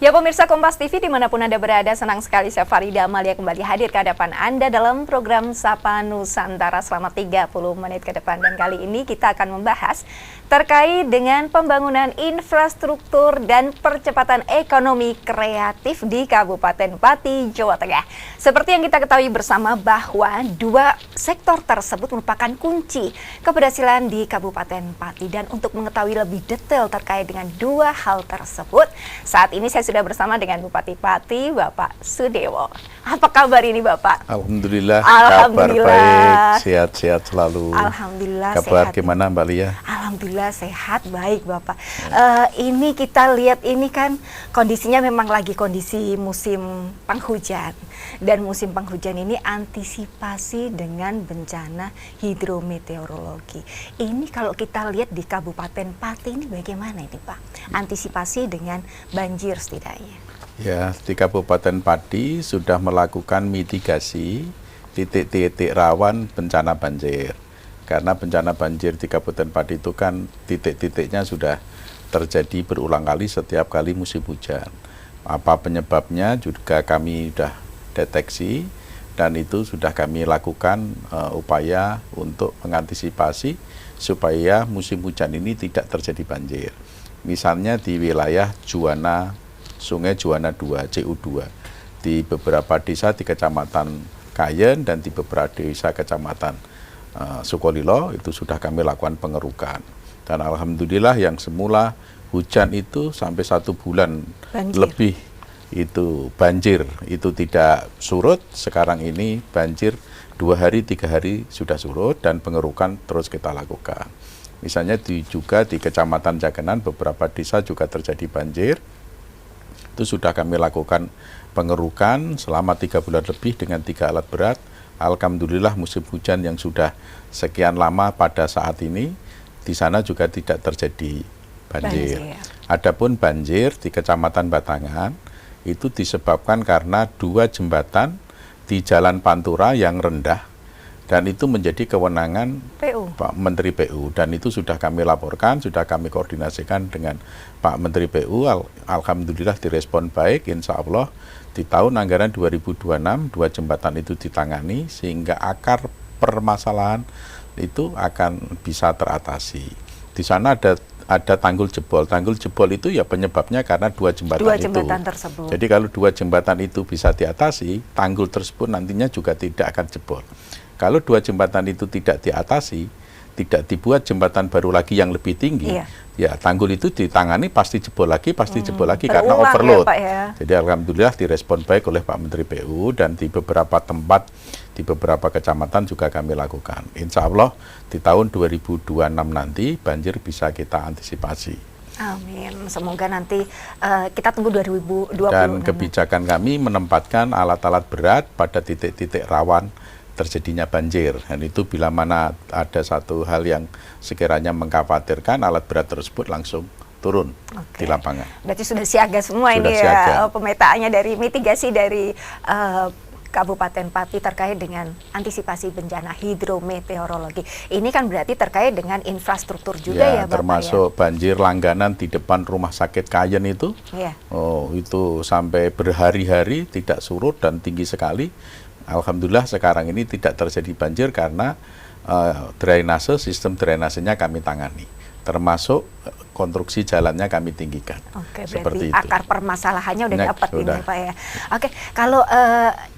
Ya pemirsa Kompas TV dimanapun Anda berada, senang sekali saya Farida Amalia kembali hadir ke hadapan Anda dalam program Sapa Nusantara selama 30 menit ke depan. Dan kali ini kita akan membahas terkait dengan pembangunan infrastruktur dan percepatan ekonomi kreatif di Kabupaten Pati, Jawa Tengah. Seperti yang kita ketahui bersama bahwa dua sektor tersebut merupakan kunci keberhasilan di Kabupaten Pati. Dan untuk mengetahui lebih detail terkait dengan dua hal tersebut, saat ini saya sudah bersama dengan Bupati Pati, Bapak Sudewo. Apa kabar ini, Bapak? Alhamdulillah, Alhamdulillah. kabar baik, sehat-sehat selalu. Alhamdulillah kabar sehat. Gimana Mbak Lia? Alhamdulillah sehat, baik Bapak. Ini kita lihat ini kan kondisinya memang lagi kondisi musim penghujan. Dan musim penghujan ini antisipasi dengan bencana hidrometeorologi. Ini kalau kita lihat di Kabupaten Pati ini bagaimana ini Pak? Antisipasi dengan banjir setidaknya. Ya, di Kabupaten Pati sudah melakukan mitigasi titik-titik rawan bencana banjir. Karena bencana banjir di Kabupaten Pati itu kan titik-titiknya sudah terjadi berulang kali setiap kali musim hujan. Apa penyebabnya juga kami sudah deteksi dan itu sudah kami lakukan upaya untuk mengantisipasi supaya musim hujan ini tidak terjadi banjir. Misalnya di wilayah Juwana, Sungai Juwana 2, CU2, di beberapa desa di Kecamatan Kayen dan di beberapa desa Kecamatan Sukolilo itu sudah kami lakukan pengerukan. Dan alhamdulillah yang semula hujan itu sampai 1 bulan lebih itu banjir, itu tidak surut. Sekarang ini banjir 2 hari, 3 hari sudah surut dan pengerukan terus kita lakukan. Misalnya juga di Kecamatan Jagenan beberapa desa juga terjadi banjir. Itu sudah kami lakukan pengerukan selama 3 bulan lebih dengan 3 alat berat. Alhamdulillah musim hujan yang sudah sekian lama pada saat ini di sana juga tidak terjadi banjir. Adapun banjir di Kecamatan Batangan itu disebabkan karena 2 jembatan di Jalan Pantura yang rendah dan itu menjadi kewenangan Pak Menteri PU dan itu sudah kami laporkan, sudah kami koordinasikan dengan Pak Menteri PU. Alhamdulillah direspon baik, insya Allah di tahun anggaran 2026 2 jembatan itu ditangani sehingga akar permasalahan itu akan bisa teratasi. Di sana ada tanggul jebol. Tanggul jebol itu ya penyebabnya karena 2 jembatan tersebut. Jadi kalau 2 jembatan itu bisa diatasi, tanggul tersebut nantinya juga tidak akan jebol. Kalau 2 jembatan itu tidak diatasi, tidak dibuat jembatan baru lagi yang lebih tinggi, ya tanggul itu ditangani pasti jebol lagi, karena overload. Ya, Pak, ya. Jadi alhamdulillah direspon baik oleh Pak Menteri PU dan di beberapa tempat, di beberapa kecamatan juga kami lakukan. Insya Allah di tahun 2026 nanti banjir bisa kita antisipasi. Amin. Semoga nanti kita tunggu 2026. Dan kebijakan kami menempatkan alat-alat berat pada titik-titik rawan terjadinya banjir. Dan itu bila mana ada satu hal yang sekiranya mengkhawatirkan, alat berat tersebut langsung turun di lapangan. Berarti sudah siaga semua sudah ini siaga. Ya, pemetaannya dari mitigasi dari Kabupaten Pati terkait dengan antisipasi bencana hidrometeorologi. Ini kan berarti terkait dengan infrastruktur juga ya Bapak, termasuk banjir langganan di depan rumah sakit Kayen itu. Itu sampai berhari-hari tidak surut dan tinggi sekali. Alhamdulillah sekarang ini tidak terjadi banjir karena drainase, sistem drainasenya kami tangani. Termasuk konstruksi jalannya kami tinggikan. Seperti berarti akar permasalahannya udah dapat ini Pak ya. Kalau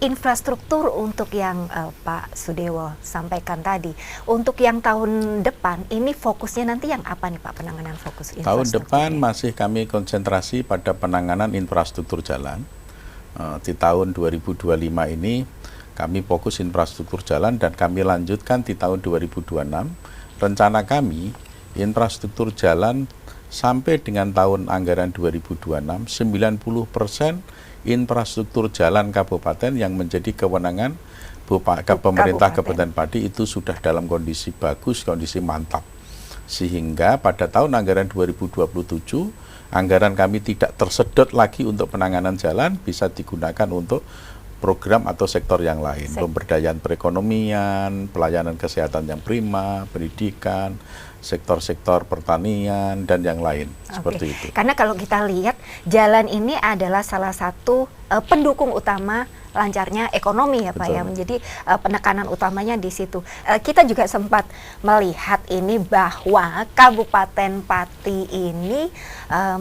infrastruktur untuk yang Pak Sudewo sampaikan tadi, untuk yang tahun depan ini fokusnya nanti yang apa nih Pak, penanganan fokus infrastruktur? Tahun depan masih kami konsentrasi pada penanganan infrastruktur jalan. Di tahun 2025 ini kami fokus infrastruktur jalan dan kami lanjutkan di tahun 2026. Rencana kami infrastruktur jalan sampai dengan tahun anggaran 2026, 90% infrastruktur jalan kabupaten yang menjadi kewenangan pemerintah Kabupaten Pati itu sudah dalam kondisi bagus, kondisi mantap. Sehingga pada tahun anggaran 2027, anggaran kami tidak tersedot lagi untuk penanganan jalan, bisa digunakan untuk program atau sektor yang lain, pemberdayaan perekonomian, pelayanan kesehatan yang prima, pendidikan, sektor-sektor pertanian dan yang lain seperti itu. Karena kalau kita lihat jalan ini adalah salah satu pendukung utama lancarnya ekonomi ya Pak ya, menjadi penekanan utamanya di situ. Kita juga sempat melihat ini bahwa Kabupaten Pati ini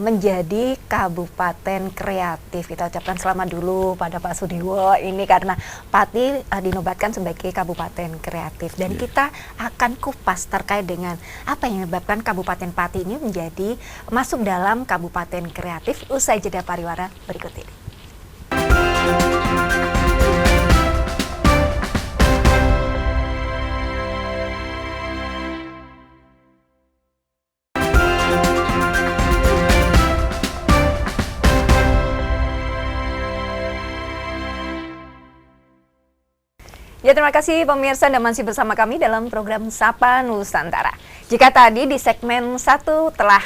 menjadi kabupaten kreatif. Kita ucapkan selamat dulu pada Pak Sudewo ini karena Pati dinobatkan sebagai kabupaten kreatif, dan kita akan kupas terkait dengan apa yang menyebabkan Kabupaten Pati ini menjadi masuk dalam kabupaten kreatif usai jeda pariwara berikut ini. Ya, terima kasih pemirsa, Anda masih bersama kami dalam program Sapa Nusantara. Jika tadi di segmen 1 telah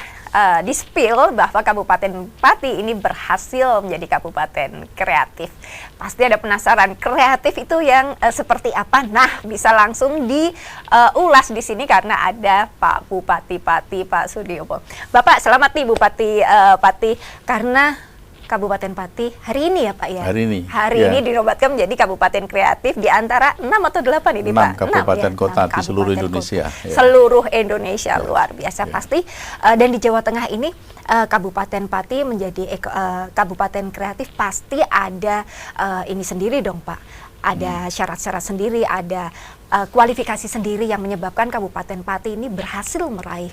di-spill bahwa Kabupaten Pati ini berhasil menjadi kabupaten kreatif. Pasti ada penasaran, kreatif itu yang seperti apa? Nah, bisa langsung diulas di sini karena ada Pak Bupati Pati, Pak Sudewo. Bapak, selamat nih Bupati Pati, karena Kabupaten Pati hari ini ya Pak ya? Hari ini dinobatkan menjadi kabupaten kreatif di antara 6 atau 8 ini Pak? 6 kabupaten kota di seluruh Indonesia. Seluruh Indonesia, luar biasa pasti. Dan di Jawa Tengah ini Kabupaten Pati menjadi kabupaten kreatif, pasti ada ini sendiri dong Pak. Ada syarat-syarat sendiri, ada kualifikasi sendiri yang menyebabkan Kabupaten Pati ini berhasil meraih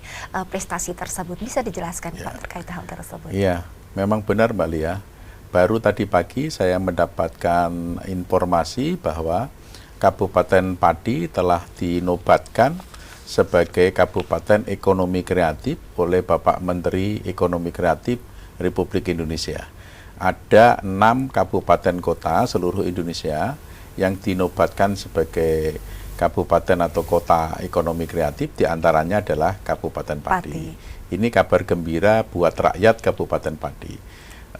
prestasi tersebut. Bisa dijelaskan Pak terkait hal tersebut? Iya. Memang benar Mbak Lia, baru tadi pagi saya mendapatkan informasi bahwa Kabupaten Pati telah dinobatkan sebagai Kabupaten Ekonomi Kreatif oleh Bapak Menteri Ekonomi Kreatif Republik Indonesia. Ada 6 kabupaten kota seluruh Indonesia yang dinobatkan sebagai kabupaten atau kota ekonomi kreatif, diantaranya adalah Kabupaten Pati. Ini kabar gembira buat rakyat Kabupaten Pati.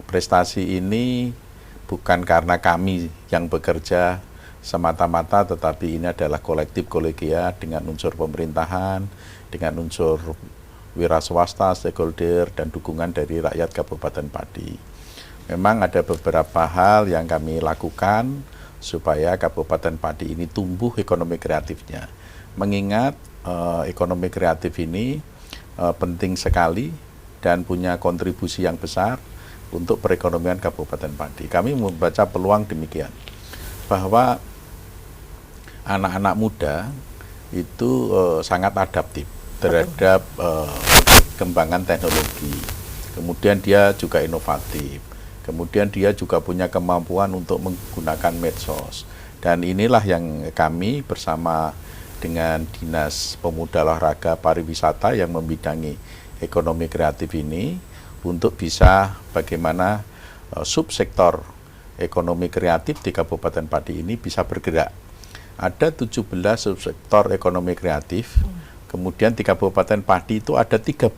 Prestasi ini bukan karena kami yang bekerja semata-mata, tetapi ini adalah kolektif kolegia dengan unsur pemerintahan, dengan unsur wira swasta, stakeholder, dan dukungan dari rakyat Kabupaten Pati. Memang ada beberapa hal yang kami lakukan supaya Kabupaten Pati ini tumbuh ekonomi kreatifnya. Mengingat ekonomi kreatif ini penting sekali dan punya kontribusi yang besar untuk perekonomian Kabupaten Pati. Kami membaca peluang demikian, bahwa anak-anak muda itu sangat adaptif terhadap kembangan teknologi. Kemudian dia juga inovatif. Kemudian dia juga punya kemampuan untuk menggunakan medsos. Dan inilah yang kami bersama dengan Dinas Pemuda Olahraga Pariwisata yang membidangi ekonomi kreatif ini untuk bisa bagaimana subsektor ekonomi kreatif di Kabupaten Pati ini bisa bergerak. Ada 17 subsektor ekonomi kreatif, kemudian di Kabupaten Pati itu ada 13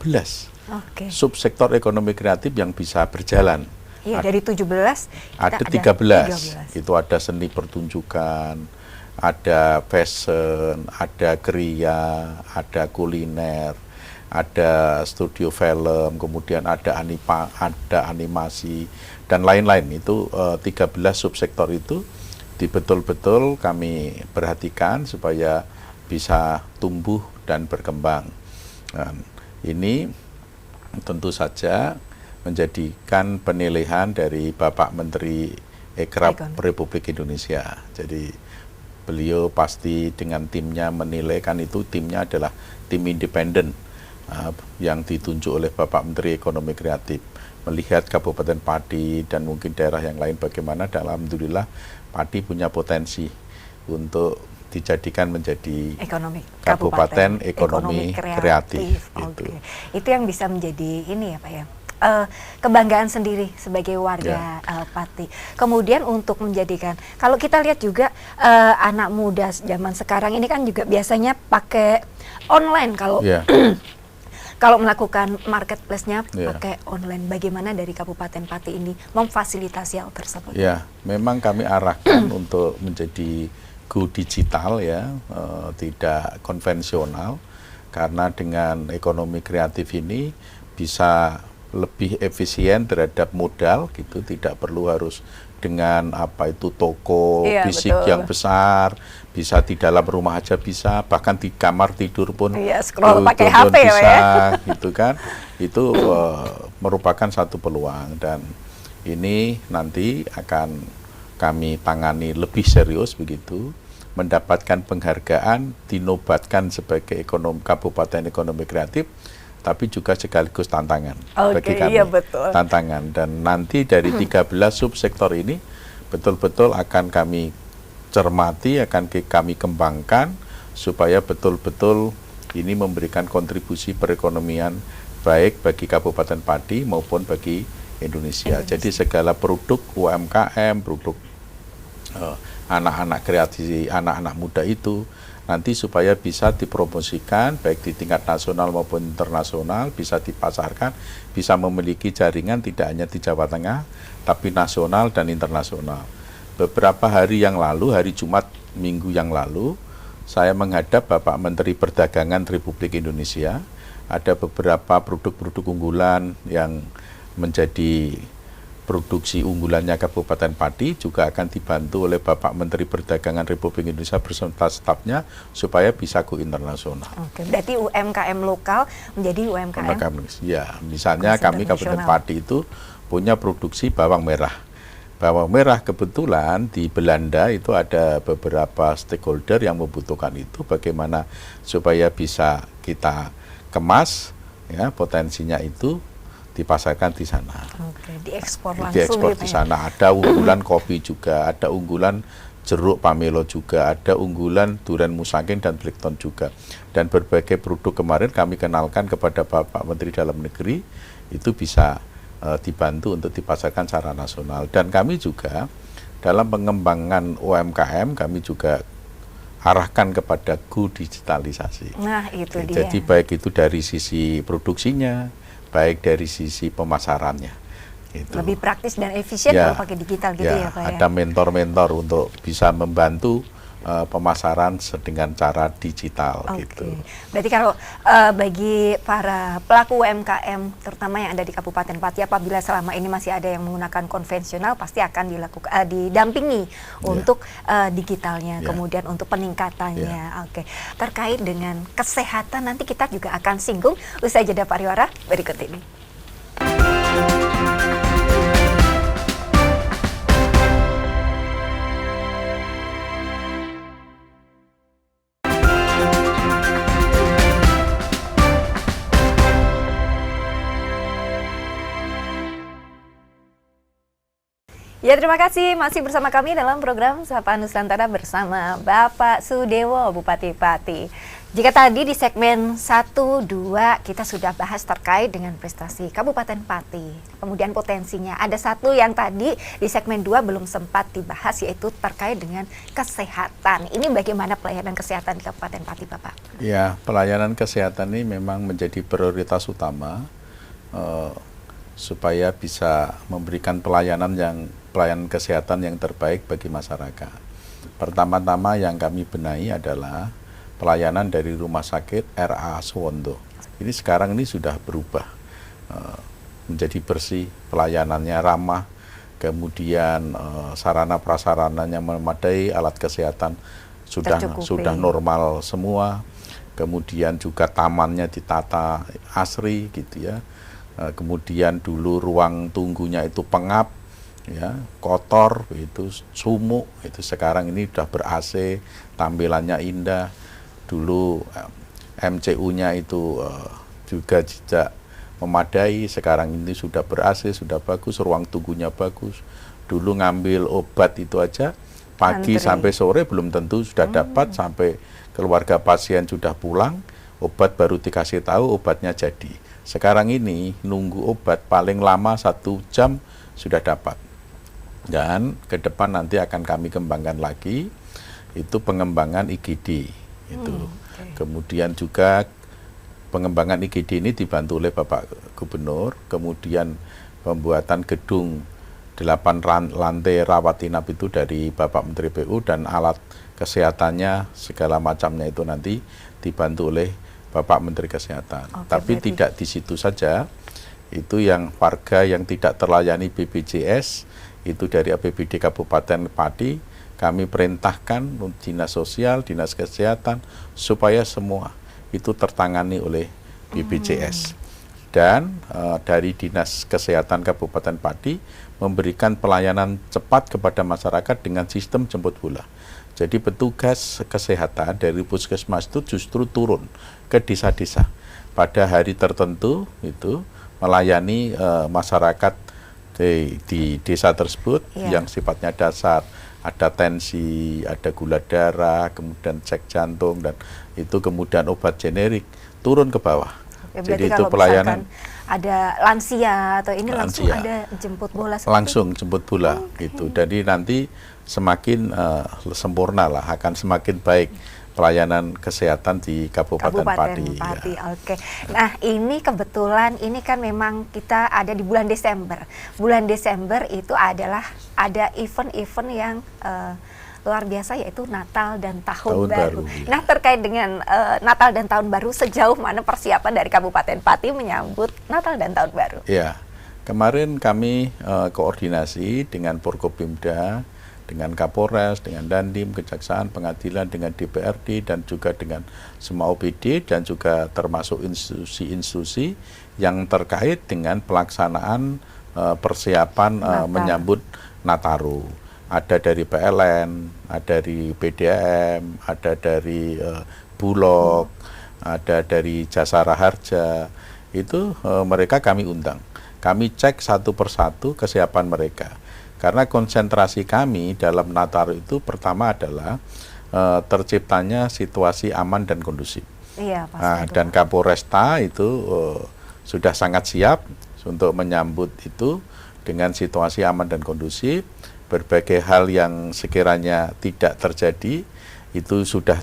subsektor ekonomi kreatif yang bisa berjalan. Iya, dari 17 ada 13. Itu ada seni pertunjukan, ada fashion, ada kriya, ada kuliner, ada studio film, kemudian ada animasi, dan lain-lain. Itu 13 subsektor itu betul-betul kami perhatikan supaya bisa tumbuh dan berkembang. Dan ini tentu saja menjadikan penilaian dari Bapak Menteri Ekraf Republik Indonesia. Jadi beliau pasti dengan timnya menilai, kan itu timnya adalah tim independen yang ditunjuk oleh Bapak Menteri Ekonomi Kreatif, melihat Kabupaten Pati dan mungkin daerah yang lain bagaimana, dan alhamdulillah Pati punya potensi untuk dijadikan menjadi kabupaten ekonomi kreatif. Gitu. Itu yang bisa menjadi ini ya Pak ya, kebanggaan sendiri sebagai warga Pati. Kemudian untuk menjadikan, kalau kita lihat juga anak muda zaman sekarang ini kan juga biasanya pakai online kalau kalau melakukan marketplace-nya pakai online. Bagaimana dari Kabupaten Pati ini memfasilitasi hal tersebut? Ya, memang kami arahkan untuk menjadi go digital ya, tidak konvensional. karena dengan ekonomi kreatif ini bisa lebih efisien terhadap modal gitu, tidak perlu harus dengan apa itu toko fisik yang besar, bisa di dalam rumah aja bisa, bahkan di kamar tidur pun scroll pakai HP bisa ya. gitu kan. Itu merupakan satu peluang, dan ini nanti akan kami tangani lebih serius begitu, mendapatkan penghargaan, dinobatkan sebagai Kabupaten Ekonomi Kreatif, tapi juga sekaligus tantangan bagi kami. Iya, betul. Tantangan, dan nanti dari 13 subsektor ini betul-betul akan kami cermati, akan kami kembangkan supaya betul-betul ini memberikan kontribusi perekonomian baik bagi Kabupaten Pati maupun bagi Indonesia. Jadi segala produk UMKM, produk anak-anak kreatif, anak-anak muda itu nanti supaya bisa dipromosikan baik di tingkat nasional maupun internasional, bisa dipasarkan, bisa memiliki jaringan tidak hanya di Jawa Tengah, tapi nasional dan internasional. Beberapa hari yang lalu, hari Jumat minggu yang lalu, saya menghadap Bapak Menteri Perdagangan Republik Indonesia. Ada beberapa produk-produk unggulan yang menjadi produksi unggulannya Kabupaten Pati juga akan dibantu oleh Bapak Menteri Perdagangan Republik Indonesia beserta stafnya supaya bisa go internasional. Oke, berarti UMKM lokal menjadi UMKM. Ya, misalnya kami Kabupaten Pati itu punya produksi bawang merah. Bawang merah kebetulan di Belanda itu ada beberapa stakeholder yang membutuhkan itu, bagaimana supaya bisa kita kemas, ya potensinya itu dipasarkan di sana. Oke, diekspor langsung. Diekspor di sana. Ada unggulan kopi juga, ada unggulan jeruk pamelo juga, ada unggulan durian musangking dan blackton juga. Dan berbagai produk kemarin kami kenalkan kepada Bapak Menteri Dalam Negeri, itu bisa dibantu untuk dipasarkan secara nasional. Dan kami juga dalam pengembangan UMKM, kami juga arahkan kepada go digitalisasi. Nah, itu dia. Jadi baik itu dari sisi produksinya, baik dari sisi pemasarannya. Gitu. Lebih praktis dan efisien kalau pakai digital gitu ya Pak ya? Ada mentor-mentor untuk bisa membantu pemasaran dengan cara digital. Gitu. Berarti kalau bagi para pelaku UMKM, terutama yang ada di Kabupaten Pati, apabila selama ini masih ada yang menggunakan konvensional, pasti akan didampingi untuk digitalnya, kemudian untuk peningkatannya. Terkait dengan kesehatan, nanti kita juga akan singgung usai jeda pariwara berikut ini. Ya, terima kasih masih bersama kami dalam program Sapa Nusantara bersama Bapak Sudewo, Bupati Pati. Jika tadi di segmen 1, 2 kita sudah bahas terkait dengan prestasi Kabupaten Pati, kemudian potensinya. Ada satu yang tadi di segmen 2 belum sempat dibahas, yaitu terkait dengan kesehatan. Ini bagaimana pelayanan kesehatan di Kabupaten Pati, Bapak? Ya, pelayanan kesehatan ini memang menjadi prioritas utama supaya bisa memberikan pelayanan kesehatan yang terbaik bagi masyarakat. Pertama-tama yang kami benahi adalah pelayanan dari Rumah Sakit RA Suwondo. Ini sekarang ini sudah berubah menjadi bersih, pelayanannya ramah, kemudian sarana prasarananya memadai, alat kesehatan sudah normal semua, kemudian juga tamannya ditata asri gitu ya. Kemudian dulu ruang tunggunya itu pengap, ya, kotor, itu sumuk, itu sekarang ini sudah ber-AC, tampilannya indah. Dulu MCU-nya itu juga tidak memadai, sekarang ini sudah ber-AC, sudah bagus, ruang tunggunya bagus. Dulu ngambil obat itu aja pagi sampai sore belum tentu sudah dapat, sampai keluarga pasien sudah pulang, obat baru dikasih tahu obatnya jadi. Sekarang ini nunggu obat paling lama 1 jam sudah dapat. Dan ke depan nanti akan kami kembangkan lagi, itu pengembangan IGD. Kemudian juga pengembangan IGD ini dibantu oleh Bapak Gubernur, kemudian pembuatan gedung 8 lantai rawat inap itu dari Bapak Menteri PU, dan alat kesehatannya segala macamnya itu nanti dibantu oleh Bapak Menteri Kesehatan. Oke, Tapi berarti tidak di situ saja, itu yang warga yang tidak terlayani BPJS, itu dari APBD Kabupaten Pati, kami perintahkan Dinas Sosial, Dinas Kesehatan, supaya semua itu tertangani oleh BPJS. Dan dari Dinas Kesehatan Kabupaten Pati memberikan pelayanan cepat kepada masyarakat dengan sistem jemput bola. Jadi petugas kesehatan dari puskesmas itu justru turun ke desa-desa pada hari tertentu itu melayani masyarakat di desa tersebut yang sifatnya dasar, ada tensi, ada gula darah, kemudian cek jantung, dan itu kemudian obat generik turun ke bawah. Oke, jadi itu kalau pelayanan ada lansia atau ini langsung lansia. ada jemput bola Langsung jemput bola gitu. Jadi nanti semakin sempurna lah, akan semakin baik pelayanan kesehatan di Kabupaten Pati. Ya. Oke. Nah, ini kebetulan ini kan memang kita ada di bulan Desember. Bulan Desember itu adalah ada event-event yang luar biasa, yaitu Natal dan Tahun Baru. Ya. Nah, terkait dengan Natal dan Tahun Baru, sejauh mana persiapan dari Kabupaten Pati menyambut Natal dan Tahun Baru? Ya, kemarin kami koordinasi dengan Forkopimda, dengan Kapolres, dengan Dandim, Kejaksaan, Pengadilan, dengan DPRD, dan juga dengan semua OPD, dan juga termasuk institusi-institusi yang terkait dengan pelaksanaan persiapan menyambut Nataru. Ada dari PLN, ada dari PDAM, ada dari Bulog, ada dari Jasara Harja. Itu mereka kami undang. Kami cek satu persatu kesiapan mereka. Karena konsentrasi kami dalam Nataru itu pertama adalah terciptanya situasi aman dan kondusif. Iya, pasti. Dan Kapolresta itu sudah sangat siap untuk menyambut itu dengan situasi aman dan kondusif. Berbagai hal yang sekiranya tidak terjadi itu sudah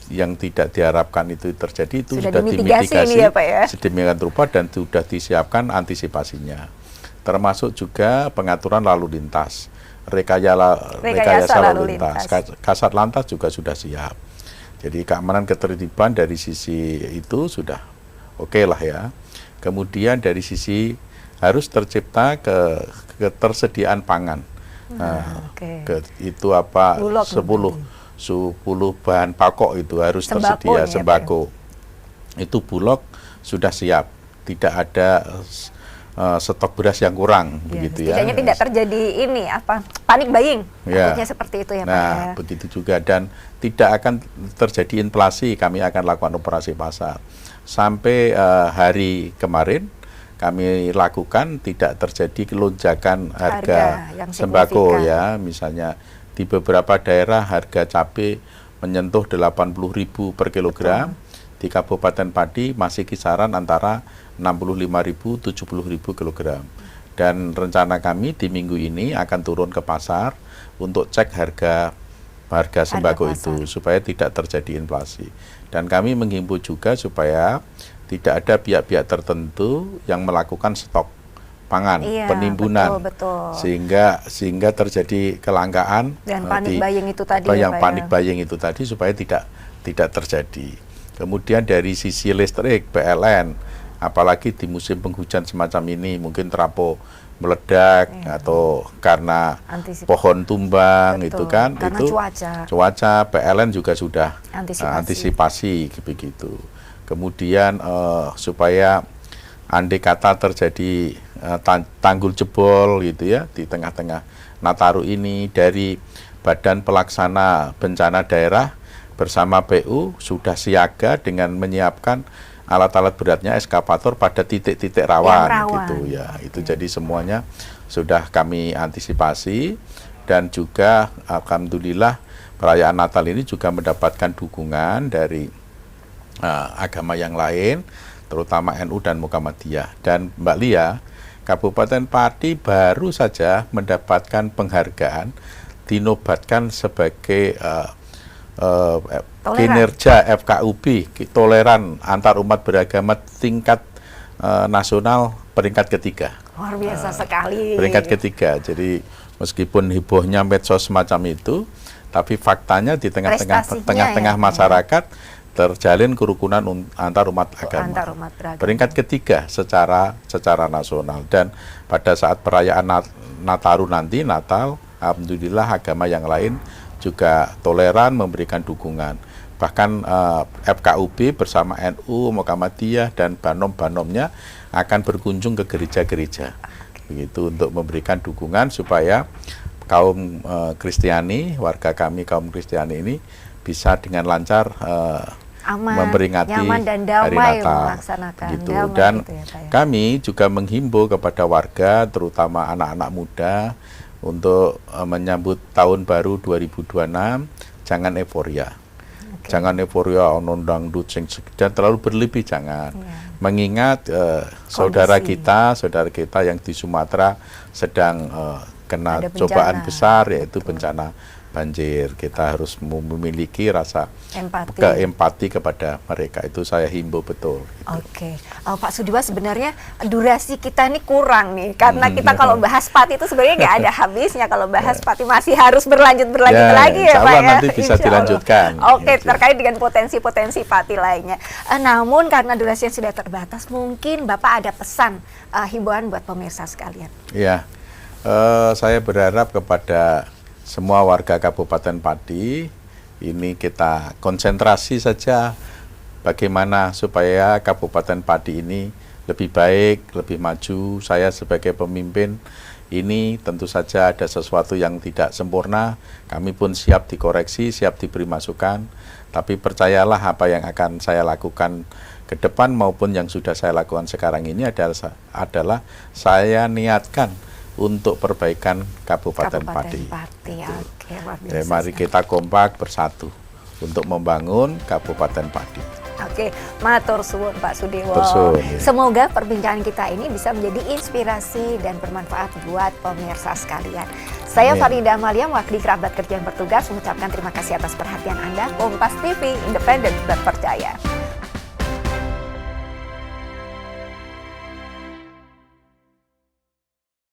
yang tidak diharapkan itu terjadi, itu sudah dimitigasi ya, Pak, ya? sedemikian rupa dan sudah disiapkan antisipasinya. Termasuk juga pengaturan lalu lintas, rekayasa lalu lintas. Kasat Lantas juga sudah siap. Jadi keamanan ketertiban dari sisi itu sudah oke lah ya. Kemudian dari sisi harus tercipta ketersediaan pangan. Itu apa? Bulog, 10 bahan pokok itu harus tersedia, sembako. Itu Bulog sudah siap, tidak ada stok beras yang kurang, begitu ya. Setidaknya tidak terjadi ini panik buying, takutnya seperti itu ya, Pak. Nah, begitu juga, dan tidak akan terjadi inflasi. Kami akan lakukan operasi pasar sampai hari kemarin. Kami lakukan tidak terjadi lonjakan harga sembako ya, misalnya di beberapa daerah harga cabai menyentuh 80.000 per kilogram. Di Kabupaten Pati masih kisaran antara 65.000, 70.000 kilogram. Dan rencana kami di minggu ini akan turun ke pasar untuk cek harga sembako itu supaya tidak terjadi inflasi. Dan kami menghimbau juga supaya tidak ada pihak-pihak tertentu yang melakukan stok pangan, penimbunan, sehingga terjadi kelangkaan dan panik buying itu tadi. Panik buying itu tadi supaya tidak terjadi. Kemudian dari sisi listrik, PLN, apalagi di musim penghujan semacam ini, mungkin trafo meledak atau karena pohon tumbang, itu kan, karena itu cuaca, PLN juga sudah antisipasi begitu. Kemudian supaya andai kata terjadi tanggul jebol gitu ya di tengah-tengah Nataru ini, dari Badan Pelaksana Bencana Daerah bersama PU sudah siaga dengan menyiapkan alat-alat beratnya, eskavator pada titik-titik rawan gitu ya. Itu jadi semuanya sudah kami antisipasi, dan juga alhamdulillah perayaan Natal ini juga mendapatkan dukungan dari agama yang lain, terutama NU dan Muhammadiyah. Dan Mbak Lia, Kabupaten Pati baru saja mendapatkan penghargaan, dinobatkan sebagai kinerja FKUB, toleran antar umat beragama tingkat nasional peringkat ketiga. Luar biasa sekali. Peringkat ketiga. Jadi meskipun hebohnya medsos semacam itu, tapi faktanya di tengah-tengah masyarakat terjalin kerukunan antar umat agama. Antar umat beragama. Peringkat ketiga secara nasional, dan pada saat perayaan Nataru nanti, Natal, alhamdulillah agama yang lain juga toleran memberikan dukungan. Bahkan FKUB bersama NU, Muhammadiyah dan Banom-banomnya akan berkunjung ke gereja-gereja. Begitu untuk memberikan dukungan supaya kaum Kristiani, warga kami kaum Kristiani ini bisa dengan lancar aman, memperingati nyaman dan hari damai Natal. melaksanakan. Gitu. Damai Dan gitu ya, Pak, ya. kami juga menghimbau kepada warga, terutama anak-anak muda, untuk menyambut tahun baru 2026, jangan euforia. Jangan euforia nondang dangdut sing dan terlalu berlebih, jangan. Mengingat saudara kita yang di Sumatera sedang kena cobaan besar, yaitu bencana banjir. Kita harus memiliki rasa empati kepada mereka. Itu saya himbau betul. Oke, Pak Sudiwa, sebenarnya durasi kita ini kurang nih, karena kita kalau bahas Pati itu sebenarnya nggak ada habisnya. Kalau bahas Pati masih harus berlanjut lagi ya, Pak ya. Nanti bisa dilanjutkan. Oke, terkait dengan potensi-potensi Pati lainnya. Namun karena durasi yang sudah terbatas, mungkin Bapak ada pesan himbauan buat pemirsa sekalian. Ya, saya berharap kepada semua warga Kabupaten Pati, ini kita konsentrasi saja bagaimana supaya Kabupaten Pati ini lebih baik, lebih maju. Saya sebagai pemimpin ini tentu saja ada sesuatu yang tidak sempurna, kami pun siap dikoreksi, siap diberi masukan, tapi percayalah apa yang akan saya lakukan ke depan maupun yang sudah saya lakukan sekarang ini adalah saya niatkan untuk perbaikan Kabupaten Pati. Oke, Mari kita kompak bersatu untuk membangun Kabupaten Pati. Oke, matur suwun Pak Sudiwo. Ya. Semoga perbincangan kita ini bisa menjadi inspirasi dan bermanfaat buat pemirsa sekalian. Saya Farida Amalia, mewakili kerabat kerja yang bertugas, mengucapkan terima kasih atas perhatian Anda. Kompas TV, independen, terpercaya.